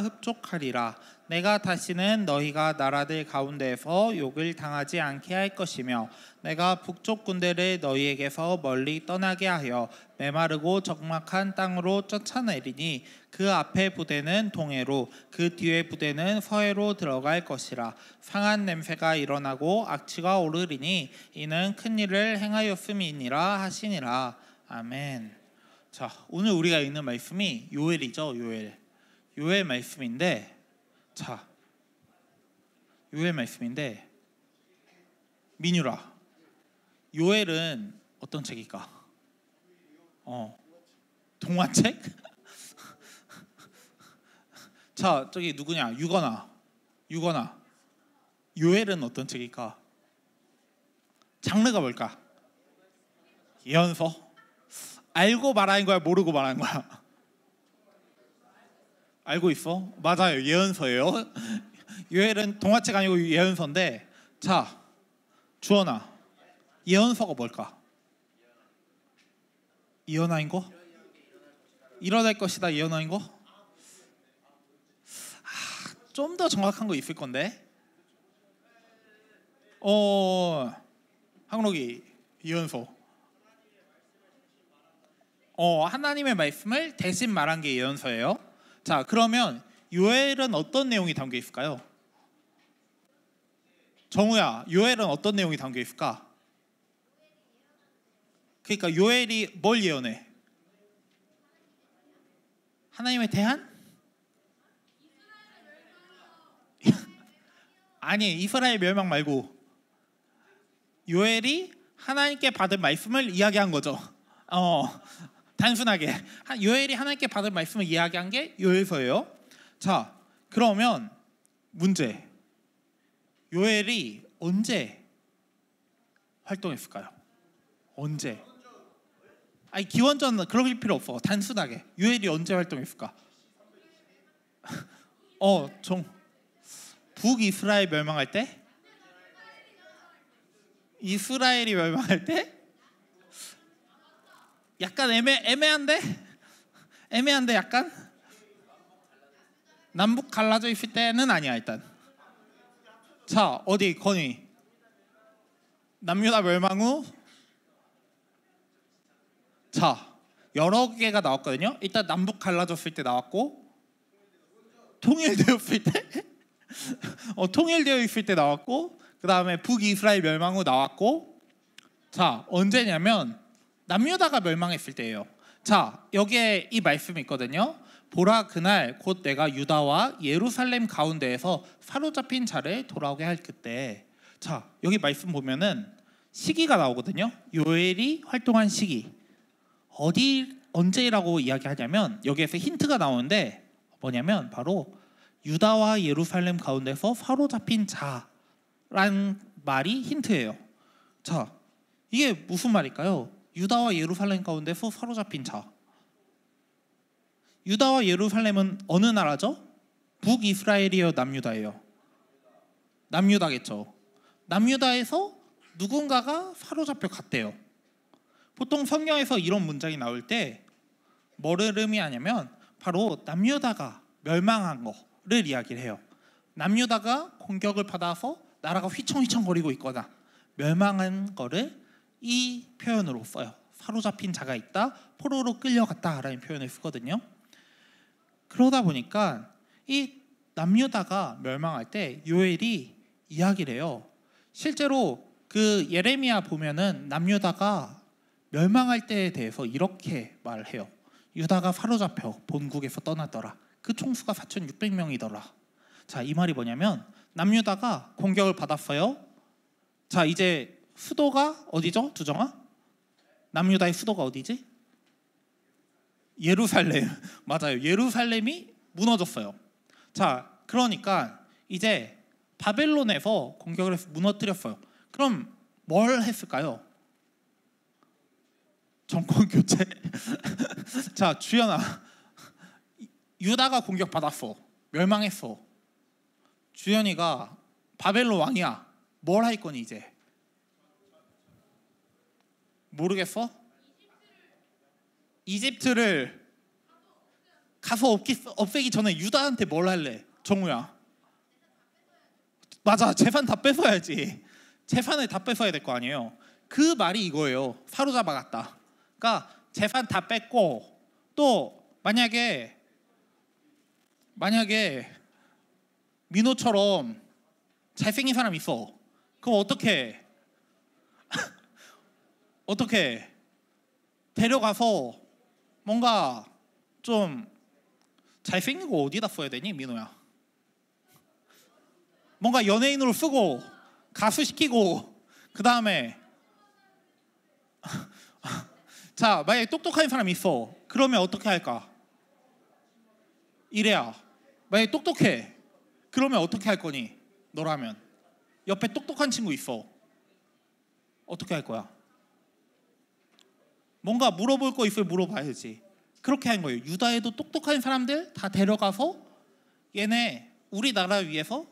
흡족하리라. 내가 다시는 너희가 나라들 가운데에서 욕을 당하지 않게 할 것이며 내가 북쪽 군대를 너희에게서 멀리 떠나게 하여 메마르고 적막한 땅으로 쫓아내리니 그 앞에 부대는 동해로 그 뒤에 부대는 서해로 들어갈 것이라. 상한 냄새가 일어나고 악취가 오르리니 이는 큰 일을 행하였음이니라 하시니라. 아멘. 자, 오늘 우리가 읽는 말씀이 요엘이죠. 요엘 말씀인데, 자, 요엘 말씀인데, 민유라, 요엘은 어떤 책일까? 동화책? 자, 저기 누구냐? 유건아, 요엘은 어떤 책일까? 장르가 뭘까? 예언서? 알고 말하는 거야, 모르고 말하는 거야? 알고 있어? 맞아요, 예언서예요. 요엘은 동화책 아니고 예언서인데, 자, 주원아, 예언서가 뭘까? 예언하인 거? 일어날 것이다, 예언하인 거? 좀 더 정확한 거 있을 건데. 항록이 예언서. 하나님의 말씀을 대신 말한 게 예언서예요. 자, 그러면 요엘은 어떤 내용이 담겨 있을까요? 정우야, 요엘은 어떤 내용이 담겨 있을까? 그러니까 요엘이 뭘 예언해? 하나님에 대한? 아니, 이스라엘 멸망 말고 요엘이 하나님께 받은 말씀을 이야기한 거죠. 단순하게 요엘이 하나님께 받은 말씀을 이야기한 게 요엘서예요. 자, 그러면 문제, 요엘이 언제 활동했을까요? 언제? 아니, 기원전 그럴 필요 없어. 단순하게 요엘이 언제 활동했을까? 북이스라엘 멸망할 때? 이스라엘이 멸망할 때? 약간 애매한데 약간 남북 갈라져 있을 때는 아니야 일단. 자, 어디 건이 남유다 멸망 후, 자, 여러 개가 나왔거든요. 일단 남북 갈라졌을 때 나왔고, 통일되었을 때 통일되어 있을 때 나왔고, 그 다음에 북이스라엘 멸망 후 나왔고, 자, 언제냐면 남유다가 멸망했을 때예요. 자, 여기에 이 말씀이 있거든요. 보라, 그날 곧 내가 유다와 예루살렘 가운데에서 사로잡힌 자를 돌아오게 할 그때. 자, 여기 말씀 보면은 시기가 나오거든요. 요엘이 활동한 시기 언제라고 이야기하냐면 여기에서 힌트가 나오는데 뭐냐면 바로 유다와 예루살렘 가운데서 사로잡힌 자라는 말이 힌트예요. 자, 이게 무슨 말일까요? 유다와 예루살렘 가운데서 사로잡힌 자. 유다와 예루살렘은 어느 나라죠? 북이스라엘이에요, 남유다예요? 남유다겠죠. 남유다에서 누군가가 사로잡혀 갔대요. 보통 성경에서 이런 문장이 나올 때 뭐를 의미하냐면 바로 남유다가 멸망한 거를 이야기를 해요. 남유다가 공격을 받아서 나라가 휘청휘청거리고 있거나 멸망한 거를 이 표현으로 써요. 사로잡힌 자가 있다, 포로로 끌려갔다 라는 표현을 쓰거든요. 그러다 보니까 이 남유다가 멸망할 때 요엘이 이야기를 해요. 실제로 그 예레미야 보면은 남유다가 멸망할 때에 대해서 이렇게 말해요. 유다가 사로잡혀 본국에서 떠났더라. 그 총수가 4,600명이더라. 자, 이 말이 뭐냐면 남유다가 공격을 받았어요. 자, 이제 수도가 어디죠? 두정아? 남유다의 수도가 어디지? 예루살렘. 맞아요. 예루살렘이 무너졌어요. 자, 그러니까 이제 바벨론에서 공격을 해서 무너뜨렸어요. 그럼 뭘 했을까요? 정권 교체. 자, 주연아, 유다가 공격받았어. 멸망했어. 주연이가 바벨론 왕이야. 뭘 할 거니 이제? 모르겠어? 이집트를 가서 없애기 전에 유다한테 뭘 할래? 정우야. 맞아, 재산 다 뺏어야지. 재산을 다 뺏어야 될 거 아니에요. 그 말이 이거예요. 사로잡아갔다. 그러니까 재산 다 뺏고 또 만약에 민호처럼 잘생긴 사람 있어. 그럼 어떻게 어떻게 데려가서 뭔가 좀 잘생긴 거 어디다 써야 되니, 민호야? 뭔가 연예인으로 쓰고 가수 시키고 그 다음에 자, 만약에 똑똑한 사람이 있어. 그러면 어떻게 할까? 이래야. 만약에 똑똑해. 그러면 어떻게 할 거니? 너라면. 옆에 똑똑한 친구 있어. 어떻게 할 거야? 뭔가 물어볼 거 있으면 물어봐야지. 그렇게 한 거예요. 유다에도 똑똑한 사람들 다 데려가서 얘네 우리나라 위해서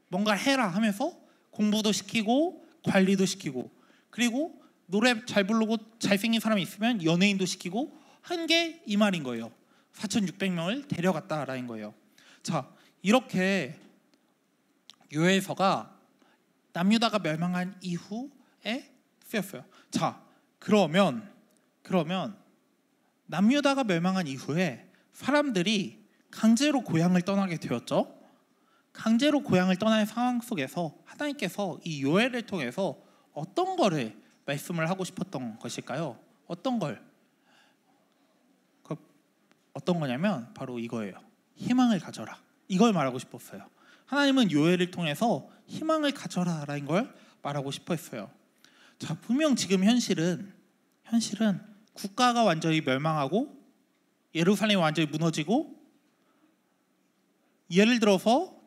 뭔가 해라 하면서 공부도 시키고 관리도 시키고, 그리고 노래 잘 부르고 잘생긴 사람이 있으면 연예인도 시키고 한 게 이 말인 거예요. 4,600명을 데려갔다라는 거예요. 자, 이렇게 요엘서가 남유다가 멸망한 이후에 쓰였어요. 자, 그러면 남유다가 멸망한 이후에 사람들이 강제로 고향을 떠나게 되었죠. 강제로 고향을 떠날 상황 속에서 하나님께서 이 요엘을 통해서 어떤 거를 말씀을 하고 싶었던 것일까요? 어떤 거냐면 바로 이거예요. 희망을 가져라. 이걸 말하고 싶었어요. 하나님은 요엘을 통해서 희망을 가져라라는 걸 말하고 싶었어요. 자, 분명 지금 현실은 국가가 완전히 멸망하고 예루살렘이 완전히 무너지고, 예를 들어서요.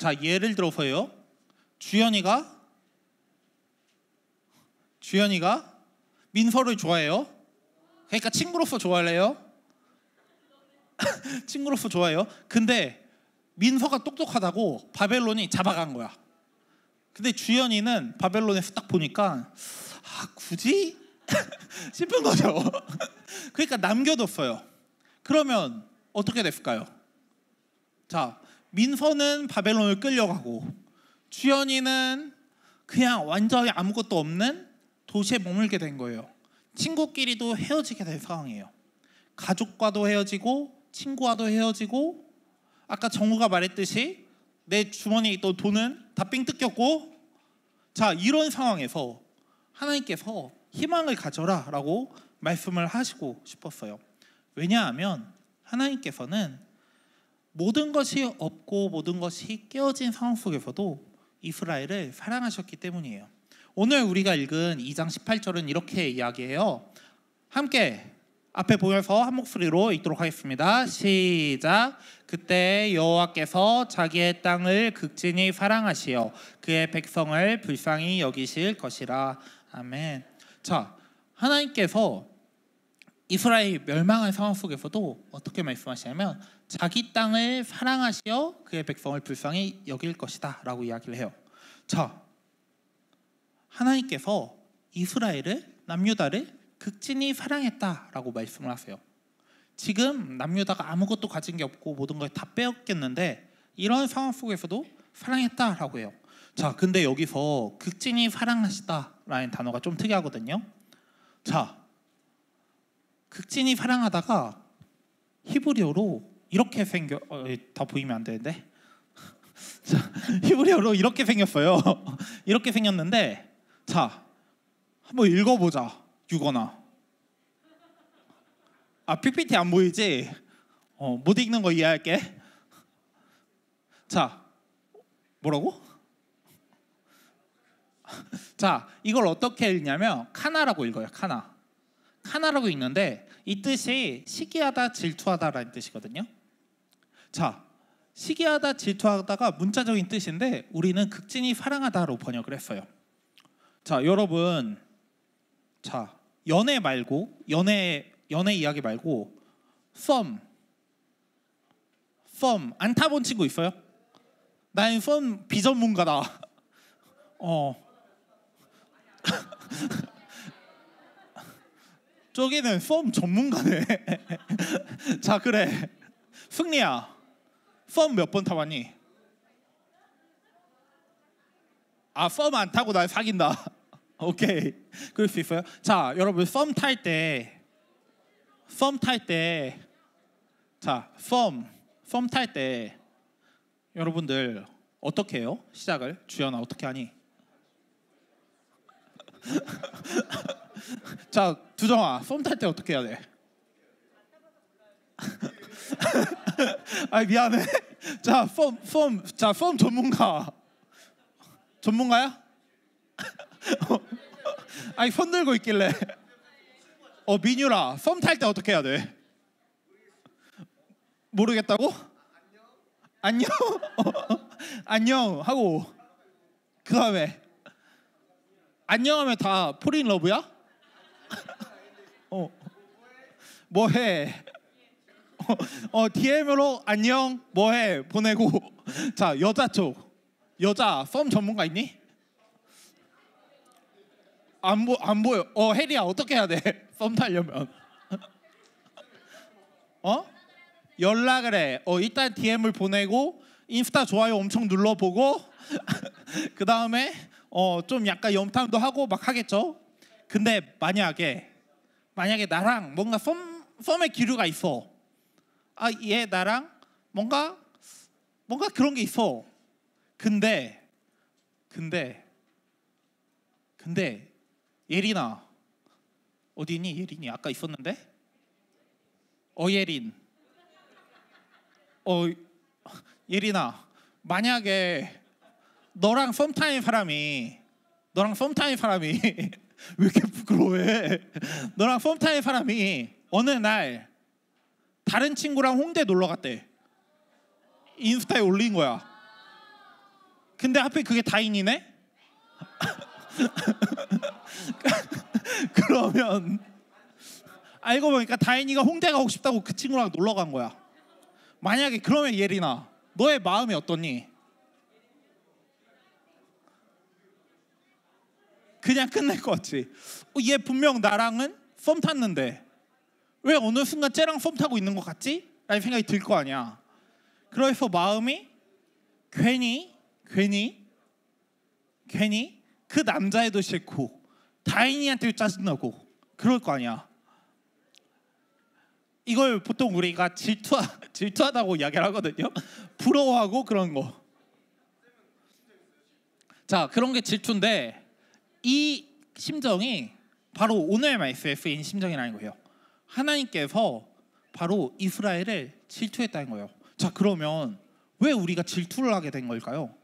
주연이가 민서를 좋아해요. 그러니까 친구로서 좋아할래요? 친구로서 좋아해요. 근데 민서가 똑똑하다고 바벨론이 잡아간 거야. 근데 주연이는 바벨론에서 딱 보니까 굳이? 싶은 거죠. 그러니까 남겨뒀어요. 그러면 어떻게 됐을까요? 자, 민서는 바벨론을 끌려가고 주연이는 그냥 완전히 아무것도 없는 도시에 머물게 된 거예요. 친구끼리도 헤어지게 된 상황이에요. 가족과도 헤어지고 친구와도 헤어지고, 아까 정우가 말했듯이 내 주머니에 있던 돈은 다 삥 뜯겼고, 자, 이런 상황에서 하나님께서 희망을 가져라 라고 말씀을 하시고 싶었어요. 왜냐하면 하나님께서는 모든 것이 없고 모든 것이 깨어진 상황 속에서도 이스라엘을 사랑하셨기 때문이에요. 오늘 우리가 읽은 2장 18절은 이렇게 이야기해요. 함께 앞에 보여서 한 목소리로 읽도록 하겠습니다. 시작. 그때 여호와께서 자기의 땅을 극진히 사랑하시어 그의 백성을 불쌍히 여기실 것이라. 아멘. 자, 하나님께서 이스라엘이 멸망한 상황 속에서도 어떻게 말씀하시냐면 자기 땅을 사랑하시어 그의 백성을 불쌍히 여길 것이다 라고 이야기를 해요. 자, 하나님께서 이스라엘을, 남유다를 극진히 사랑했다라고 말씀을 하세요. 지금 남유다가 아무것도 가진 게 없고 모든 걸 다 빼앗겼는데 이런 상황 속에서도 사랑했다라고 해요. 자, 근데 여기서 극진히 사랑하시다라는 단어가 좀 특이하거든요. 자, 극진히 사랑하다가 히브리어로 이렇게 다 보이면 안 되는데 자, 히브리어로 이렇게 생겼어요. 이렇게 생겼는데, 자, 한번 읽어보자. 유건아. PPT 안 보이지? 못 읽는 거 이해할게. 자, 뭐라고? 자, 이걸 어떻게 읽냐면 카나라고 읽어요. 카나라고 읽는데 이 뜻이 시기하다, 질투하다라는 뜻이거든요. 자, 시기하다, 질투하다가 문자적인 뜻인데 우리는 극진히 사랑하다로 번역을 했어요. 자, 여러분, 자, 연애 이야기 말고 썸 안 타본 친구 있어요? 난 썸 비전문가다. 저기는 썸 전문가네. 자, 그래. 승리야, 펌 몇 번 타봤니? 아, 펌 안 타고 날 사귄다. 오케이, 그럴 수 있어요. 자, 여러분 펌 탈 때, 자, 펌 탈 때 여러분들 어떻게 해요? 시작을 주연아 어떻게 하니? 자, 두정아 펌 탈 때 어떻게 해야 돼? 아, 미안해. 자, 펌 전문가야? 아니, 손 들고 있길래. 민유라, 펌 탈 때 어떻게 해야 돼? 모르겠다고? 안녕. 안녕 하고 그 다음에 안녕하면 다 폴인 러브야? 뭐해? DM으로 안녕 뭐해 보내고. 자, 여자 쪽, 여자 펌 전문가 있니? 안 보여. 혜리야 어떻게 해야 돼? 펌 타려면 연락을 해. 일단 DM을 보내고 인스타 좋아요 엄청 눌러보고 그 다음에 좀 약간 염탐도 하고 막 하겠죠. 근데 만약에 나랑 뭔가 펌의 기류가 있어. 아, 얘 나랑 뭔가 그런 게 있어. 근데 예린아 어디 있니? 예린이 아까 있었는데. 예린. 예린아, 만약에 너랑 썸 타는 사람이 왜 이렇게 부끄러워해? 너랑 썸 타는 사람이 어느 날 다른 친구랑 홍대 놀러 갔대. 인스타에 올린 거야. 근데 하필 그게 다인이네? 그러면 알고 보니까 다인이가 홍대 가고 싶다고 그 친구랑 놀러 간 거야. 만약에 그러면 예린아 너의 마음이 어떠니? 그냥 끝낼 것 같지. 얘 분명 나랑은 썸 탔는데 왜 어느 순간 쟤랑 썸 타고 있는 것 같지? 라는 생각이 들 거 아니야. 그래서 마음이 괜히 그 남자애도 싫고 다인이한테도 짜증나고 그럴 거 아니야. 이걸 보통 우리가 질투하다고 이야기를 하거든요. 부러워하고 그런 거. 자, 그런 게 질투인데 이 심정이 바로 오늘 말씀에 쓰인 심정이라는 거예요. 하나님께서 바로 이스라엘을 질투했다는 거예요. 자, 그러면 왜 우리가 질투를 하게 된 걸까요?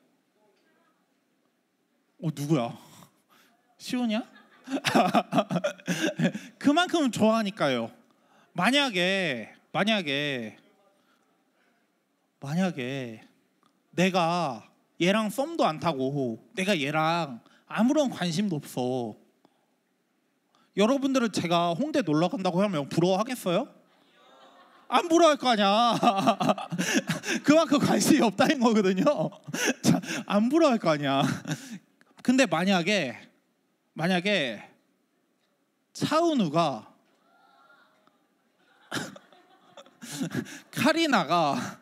누구야? 시온이야? 그만큼 좋아하니까요. 만약에 내가 얘랑 썸도 안 타고 내가 얘랑 아무런 관심도 없어. 여러분들은 제가 홍대 놀러 간다고 하면 부러워하겠어요? 안 부러워할 거 아니야. 그만큼 관심이 없다는 거거든요. 자, 안 부러워할 거 아니야. 근데 만약에 차은우가 카리나가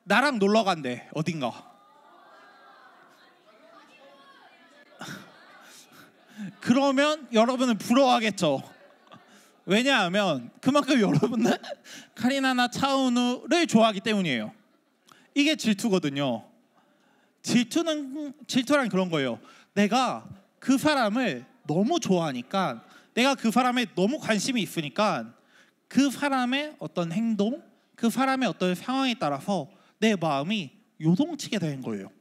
나랑 놀러 간대 어딘가. 그러면 여러분은 부러워하겠죠. 왜냐하면 그만큼 여러분은 카리나나 차은우를 좋아하기 때문이에요. 이게 질투거든요. 질투란 그런 거예요. 내가 그 사람을 너무 좋아하니까, 내가 그 사람에 너무 관심이 있으니까 그 사람의 어떤 행동, 그 사람의 어떤 상황에 따라서 내 마음이 요동치게 되는 거예요.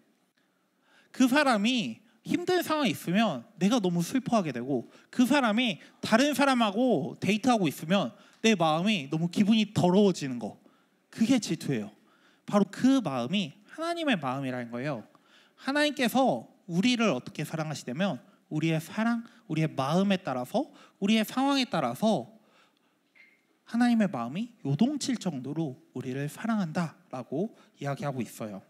그 사람이 힘든 상황이 있으면 내가 너무 슬퍼하게 되고, 그 사람이 다른 사람하고 데이트하고 있으면 내 마음이 너무 기분이 더러워지는 거. 그게 질투예요. 바로 그 마음이 하나님의 마음이라는 거예요. 하나님께서 우리를 어떻게 사랑하시냐면 우리의 사랑, 우리의 마음에 따라서, 우리의 상황에 따라서 하나님의 마음이 요동칠 정도로 우리를 사랑한다라고 이야기하고 있어요.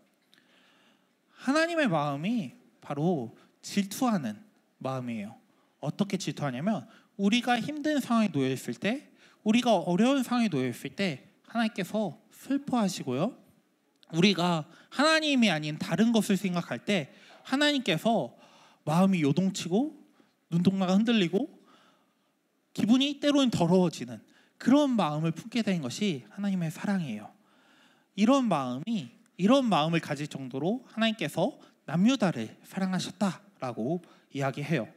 하나님의 마음이 바로 질투하는 마음이에요. 어떻게 질투하냐면 우리가 힘든 상황에 놓여 있을 때, 우리가 어려운 상황에 놓여 있을 때 하나님께서 슬퍼하시고요. 우리가 하나님이 아닌 다른 것을 생각할 때 하나님께서 마음이 요동치고 눈동자가 흔들리고 기분이 때로는 더러워지는 그런 마음을 품게 된 것이 하나님의 사랑이에요. 이런 마음을 가질 정도로 하나님께서 남유다를 사랑하셨다라고 이야기해요.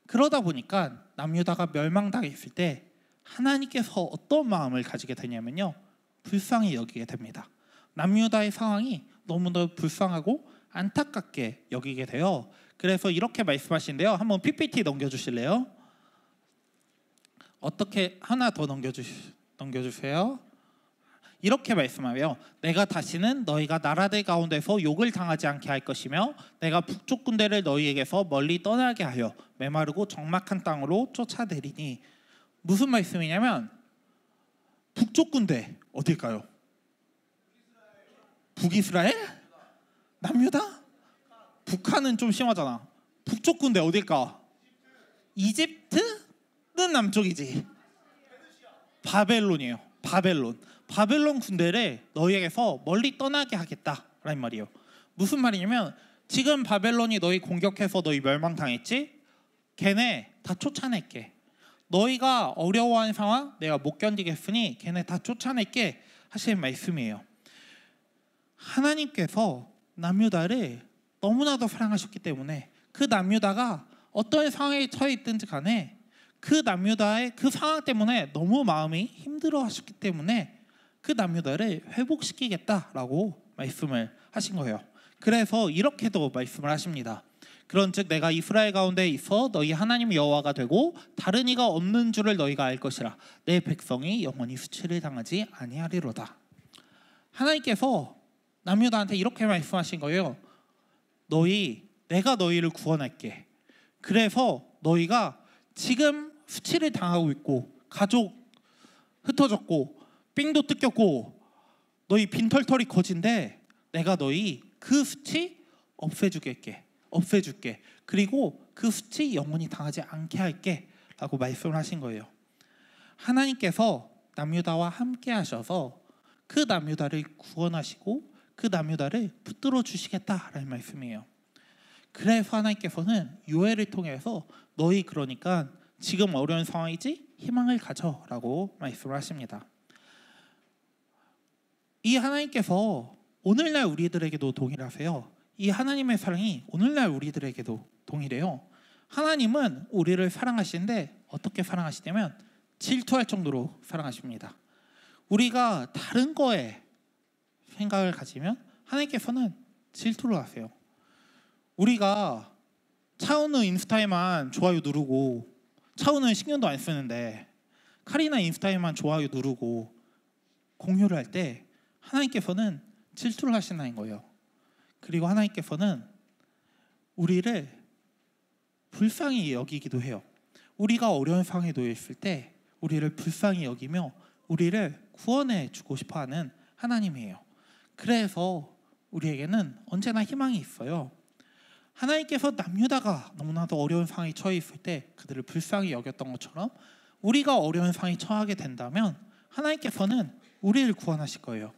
그러다 보니까 남유다가 멸망당했을 때 하나님께서 어떤 마음을 가지게 되냐면요, 불쌍히 여기게 됩니다. 남유다의 상황이 너무나 불쌍하고 안타깝게 여기게 돼요. 그래서 이렇게 말씀하신대요. 한번 PPT 넘겨주실래요? 어떻게 하나 더 넘겨주세요. 이렇게 말씀하며 내가 다시는 너희가 나라들 가운데서 욕을 당하지 않게 할 것이며 내가 북쪽 군대를 너희에게서 멀리 떠나게 하여 메마르고 적막한 땅으로 쫓아내리니. 무슨 말씀이냐면 북쪽 군대 어딜까요? 북이스라엘? 남유다? 북한은 좀 심하잖아. 북쪽 군대 어딜까? 이집트는 남쪽이지. 바벨론이에요. 바벨론 군대를 너희에게서 멀리 떠나게 하겠다라는 말이에요. 무슨 말이냐면 지금 바벨론이 너희 공격해서 너희 멸망당했지? 걔네 다 쫓아낼게. 너희가 어려워하는 상황 내가 못 견디겠으니 걔네 다 쫓아낼게 하시는 말씀이에요. 하나님께서 남유다를 너무나도 사랑하셨기 때문에 그 남유다가 어떤 상황에 처해 있든지 간에 그 남유다의 그 상황 때문에 너무 마음이 힘들어하셨기 때문에 그 남유다를 회복시키겠다라고 말씀을 하신 거예요. 그래서 이렇게도 말씀을 하십니다. 그런즉 내가 이스라엘 가운데 있어 너희 하나님 여호와가 되고 다른 이가 없는 줄을 너희가 알 것이라. 내 백성이 영원히 수치를 당하지 아니하리로다. 하나님께서 남유다한테 이렇게 말씀하신 거예요. 내가 너희를 구원할게. 그래서 너희가 지금 수치를 당하고 있고 가족 흩어졌고 삥도 뜯겼고 너희 빈털털이 거진데 내가 너희 그 수치 없애줄게. 그리고 그 수치 영원히 당하지 않게 할게 라고 말씀을 하신 거예요. 하나님께서 남유다와 함께 하셔서 그 남유다를 구원하시고 그 남유다를 붙들어 주시겠다라는 말씀이에요. 그래서 하나님께서는 요엘을 통해서 너희 그러니까 지금 어려운 상황이지 희망을 가져라고 말씀을 하십니다. 이 하나님께서 오늘날 우리들에게도 동일하세요. 이 하나님의 사랑이 오늘날 우리들에게도 동일해요. 하나님은 우리를 사랑하시는데 어떻게 사랑하시냐면 질투할 정도로 사랑하십니다. 우리가 다른 거에 생각을 가지면 하나님께서는 질투를 하세요. 우리가 차은우 인스타에만 좋아요 누르고, 차은우는 신경도 안 쓰는데 카리나 인스타에만 좋아요 누르고 공유를 할 때 하나님께서는 질투를 하신다는 거예요. 그리고 하나님께서는 우리를 불쌍히 여기기도 해요. 우리가 어려운 상황에 놓여 있을 때 우리를 불쌍히 여기며 우리를 구원해 주고 싶어하는 하나님이에요. 그래서 우리에게는 언제나 희망이 있어요. 하나님께서 남유다가 너무나도 어려운 상황에 처해 있을 때 그들을 불쌍히 여겼던 것처럼 우리가 어려운 상황에 처하게 된다면 하나님께서는 우리를 구원하실 거예요.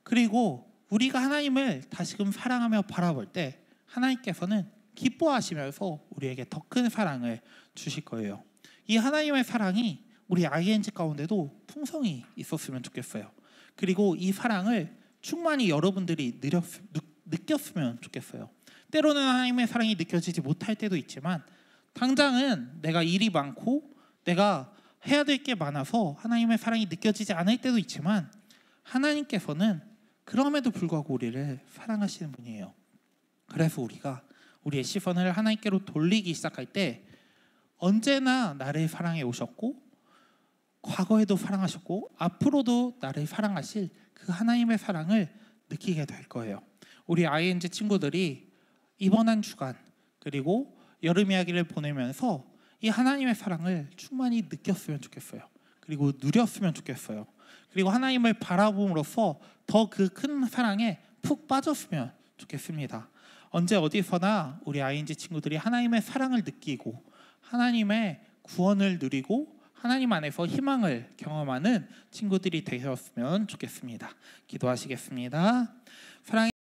그리고 우리가 하나님을 다시금 사랑하며 바라볼 때 하나님께서는 기뻐하시면서 우리에게 더 큰 사랑을 주실 거예요. 이 하나님의 사랑이 우리 ING 가운데도 풍성히 있었으면 좋겠어요. 그리고 이 사랑을 충만히 여러분들이 느꼈으면 좋겠어요. 때로는 하나님의 사랑이 느껴지지 못할 때도 있지만 당장은 내가 일이 많고 내가 해야 될 게 많아서 하나님의 사랑이 느껴지지 않을 때도 있지만 하나님께서는 그럼에도 불구하고 우리를 사랑하시는 분이에요. 그래서 우리가 우리의 시선을 하나님께로 돌리기 시작할 때 언제나 나를 사랑해 오셨고 과거에도 사랑하셨고 앞으로도 나를 사랑하실 그 하나님의 사랑을 느끼게 될 거예요. 우리 ING 친구들이 이번 한 주간 그리고 여름 이야기를 보내면서 이 하나님의 사랑을 충만히 느꼈으면 좋겠어요. 그리고 누렸으면 좋겠어요. 그리고 하나님을 바라봄으로써 더 그 큰 사랑에 푹 빠졌으면 좋겠습니다. 언제 어디서나 우리 ING 친구들이 하나님의 사랑을 느끼고 하나님의 구원을 누리고 하나님 안에서 희망을 경험하는 친구들이 되셨으면 좋겠습니다. 기도하시겠습니다. 사랑의